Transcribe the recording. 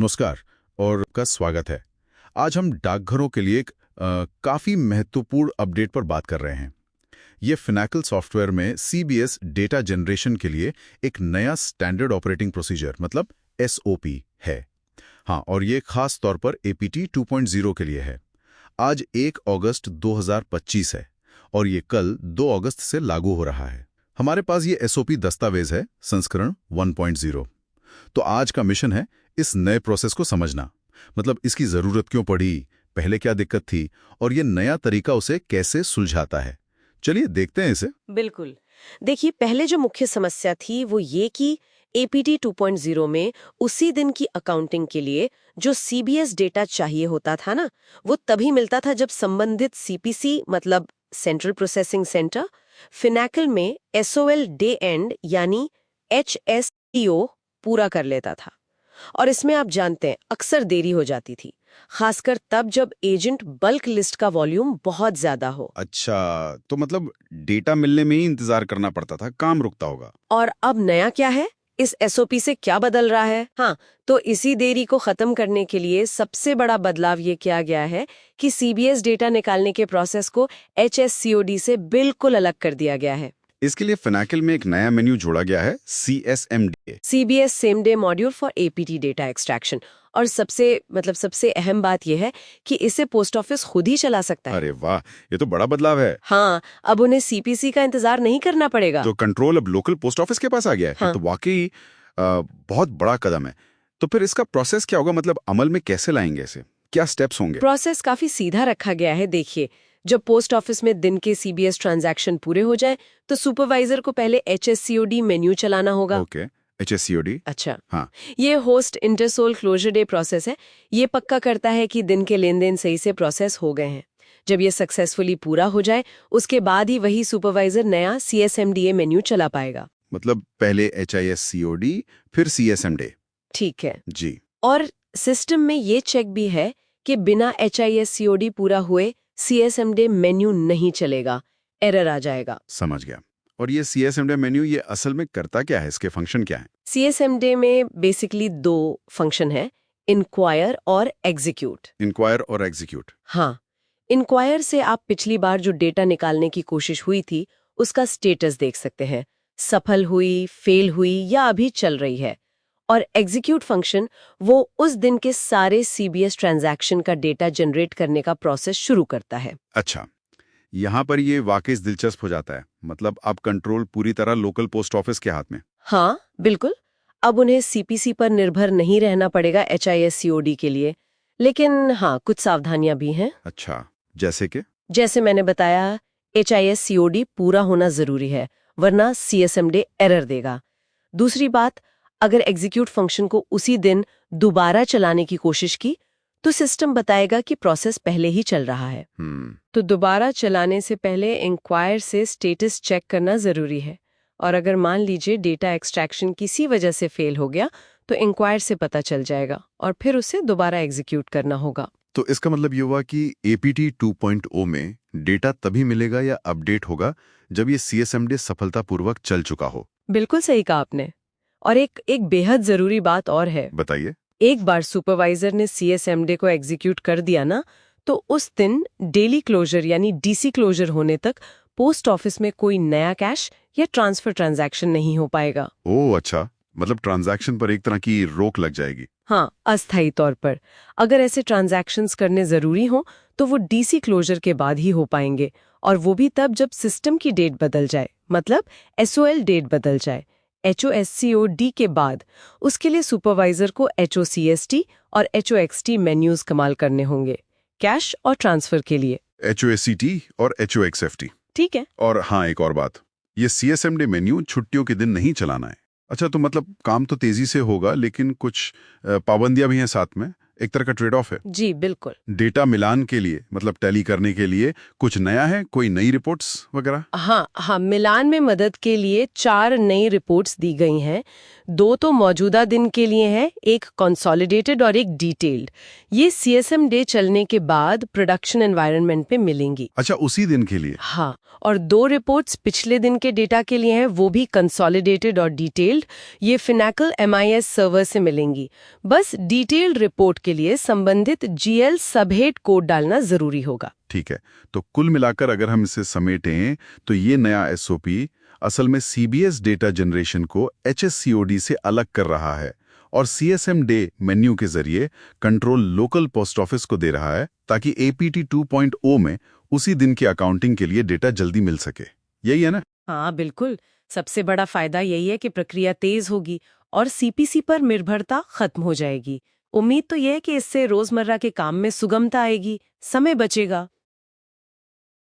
नमस्कार और आपका स्वागत है। आज हम डाकघरों के लिए एक काफ़ी महत्वपूर्ण अपडेट पर बात कर रहे हैं। ये फिनैकल सॉफ्टवेयर में सीबीएस डेटा जनरेशन के लिए एक नया स्टैंडर्ड ऑपरेटिंग प्रोसीजर मतलब एसओपी है। हाँ, और ये खास तौर पर एपीटी 2.0 के लिए है। आज 1 अगस्त 2025 है और ये कल 2 अगस्त से लागू हो रहा है। हमारे पास ये एसओपी दस्तावेज है, संस्करण 1.0। तो आज का मिशन है इस नए प्रोसेस को समझना, मतलब इसकी जरूरत क्यों पड़ी, पहले क्या दिक्कत थी और ये नया तरीका उसे कैसे सुलझाता है। चलिए देखते हैं इसे। बिल्कुल। देखिए, पहले जो मुख्य समस्या थी वो ये कि एपीटी 2.0 में उसी दिन की अकाउंटिंग के लिए जो सीबीएस डेटा चाहिए होता था ना, वो तभी मिलता था जब संबंधित सीपीसी मतलब सेंट्रल प्रोसेसिंग सेंटर फिनैकल में एसओएल डे एंड यानी एचएसटीओ पूरा कर लेता था। और इसमें आप जानते हैं अक्सर देरी हो जाती थी, खासकर तब जब एजेंट बल्क लिस्ट का वॉल्यूम बहुत ज्यादा हो। अच्छा, तो मतलब डेटा मिलने में ही इंतजार करना पड़ता था, काम रुकता होगा। और अब नया क्या है, इस एसओपी से क्या बदल रहा है? हाँ, तो इसी देरी को खत्म करने के लिए सबसे बड़ा बदलाव ये किया गया है कि सीबीएस डेटा निकालने के प्रोसेस को एचएससीओडी से बिल्कुल अलग कर दिया गया है। इसके लिए फिनैकल में एक नया मेन्यू जोड़ा गया है, CSMD. CBS same day module for APT data extraction. और सबसे अहम बात यह है कि इसे पोस्ट ऑफिस खुद ही चला सकता है। अरे वाह, ये तो बड़ा बदलाव है। हाँ, अब उन्हें सीपीसी का इंतजार नहीं करना पड़ेगा। तो कंट्रोल अब लोकल पोस्ट ऑफिस के पास आ गया है। हाँ। तो वाकई बहुत बड़ा कदम है। तो फिर इसका प्रोसेस क्या होगा, मतलब अमल में कैसे लाएंगे इसे, क्या स्टेप्स होंगे? प्रोसेस काफी सीधा रखा गया है। देखिए, जब पोस्ट ऑफिस में दिन के सीबीएस ट्रांजैक्शन पूरे हो जाए तो सुपरवाइजर को पहले एचएससीओडी मेन्यू चलाना होगा। ओके, एचएससीओडी। अच्छा, हाँ। ये होस्ट इंटरसोल क्लोजर डे प्रोसेस है। ये पक्का करता है कि दिन के लेन देन सही से प्रोसेस हो गए हैं। जब ये सक्सेसफुली पूरा हो जाए उसके बाद ही वही सुपरवाइजर नया सीएसएमडीए मेन्यू चला पाएगा। मतलब पहले एचआईएससीओडी फिर सीएसएमडी। ठीक है जी। और सिस्टम में ये चेक भी है कि बिना एचआईएससीओडी पूरा हुए सीएसएमडी मेन्यू नहीं चलेगा, एरर आ जाएगा। समझ गया। और ये सीएसएमडी मेन्यू ये असल में करता क्या है, इसके फंक्शन क्या है? सीएसएमडी में बेसिकली 2 फंक्शन है, इंक्वायर और एग्जीक्यूट। इंक्वायर और एग्जीक्यूट। हाँ, इंक्वायर से आप पिछली बार जो डेटा निकालने की कोशिश हुई थी उसका स्टेटस देख सकते हैं, सफल हुई, फेल हुई या अभी चल रही है। और एग्जीक्यूट फंक्शन वो उस दिन के सारे सीबीएस ट्रांजैक्शन का डेटा जनरेट करने का प्रोसेस शुरू करता है। अच्छा, यहाँ पर ये वाकई दिलचस्प हो जाता है। मतलब अब कंट्रोल पूरी तरह लोकल पोस्ट ऑफिस के हाथ में। हाँ, बिल्कुल। अब उन्हें सीपीसी पर निर्भर नहीं रहना पड़ेगा एचआईएससीओडी के लिए। लेकिन हाँ, कुछ सावधानियां भी हैं। अच्छा, जैसे मैंने बताया, एचआईएससीओडी पूरा होना जरूरी है, वरना सीएसएमडी एरर देगा। दूसरी बात, अगर एग्जीक्यूट फंक्शन को उसी दिन दोबारा चलाने की कोशिश की तो सिस्टम बताएगा कि प्रोसेस पहले ही चल रहा है। तो दोबारा चलाने से पहले इंक्वायर से स्टेटस चेक करना जरूरी है। और अगर मान लीजिए डेटा एक्सट्रैक्शन किसी वजह से फेल हो गया तो इंक्वायर से पता चल जाएगा और फिर उसे दोबारा एग्जीक्यूट करना होगा। तो इसका मतलब ये हुआ कि एपीटी 2.0 में डेटा तभी मिलेगा या अपडेट होगा जब ये सीएसएमडी सफलतापूर्वक चल चुका हो। बिल्कुल सही कहा आपने। और एक बेहद जरूरी बात और है। बताइए। एक बार सुपरवाइजर ने सीएसएमडी को एग्जीक्यूट कर दिया ना, तो उस दिन डेली क्लोजर यानी डीसी क्लोजर होने तक पोस्ट ऑफिस में कोई नया कैश या ट्रांसफर ट्रांजैक्शन नहीं हो पाएगा। ओह अच्छा, मतलब ट्रांजैक्शन पर एक तरह की रोक लग जाएगी। हाँ, अस्थायी तौर पर। अगर ऐसे ट्रांजैक्शंस करने जरूरी हो तो वो डीसी क्लोजर के बाद ही हो पाएंगे, और वो भी तब जब सिस्टम की डेट बदल जाए, मतलब एसओएल डेट बदल जाए। एचओएससीओडी के बाद उसके लिए सुपरवाइजर को एचओसीएसटी और एचओएक्सटी मेन्यूज इस्तेमाल करने होंगे, कैश और ट्रांसफर के लिए। एचओएससीटी और एचओएक्सएफटी। ठीक है। और हाँ, एक और बात, ये सीएसएमडी मेन्यू छुट्टियों के दिन नहीं चलाना है। अच्छा, तो मतलब काम तो तेजी से होगा, लेकिन कुछ पाबंदियां भी हैं साथ में। एक तरह का ट्रेड ऑफ है। जी बिल्कुल। डेटा मिलान के लिए मतलब टैली करने के लिए कुछ नया है, कोई नई रिपोर्ट्स वगैरह? हाँ, मिलान में मदद के लिए 4 नई रिपोर्ट्स दी गई हैं। 2 तो मौजूदा दिन के लिए हैं, एक कंसोलिडेटेड और एक डिटेल्ड। ये सीएसएम डे चलने के बाद प्रोडक्शन एनवायरनमेंट पे मिलेंगी। अच्छा, उसी दिन के लिए? हाँ, और 2 रिपोर्ट्स पिछले दिन के डेटा के लिए हैं, वो भी कंसोलिडेटेड और डिटेल्ड। ये फिनेकल MIS सर्वर से मिलेंगी। बस डिटेल्ड रिपोर्ट के लिए संबंधित GL सबहेड कोड डालना जरूरी होगा। ठीक है, तो कुल मिलाकर अगर हम इसे समेटें तो ये नया SOP असल में CBS डेटा जनरेशन को HSCOD से अलग कर रहा है और CSM डे मेन्यू के जरिए कंट्रोल लोकल पोस्ट ऑफिस को दे रहा है ताकि APT 2.0 में उसी दिन की अकाउंटिंग के लिए डेटा जल्दी मिल सके। यही है ना? हाँ बिल्कुल। सबसे बड़ा फायदा यही है कि प्रक्रिया तेज होगी और CPC पर निर्भरता खत्म हो जाएगी। उम्मीद तो यह है कि इससे रोजमर्रा के काम में सुगमता आएगी, समय बचेगा।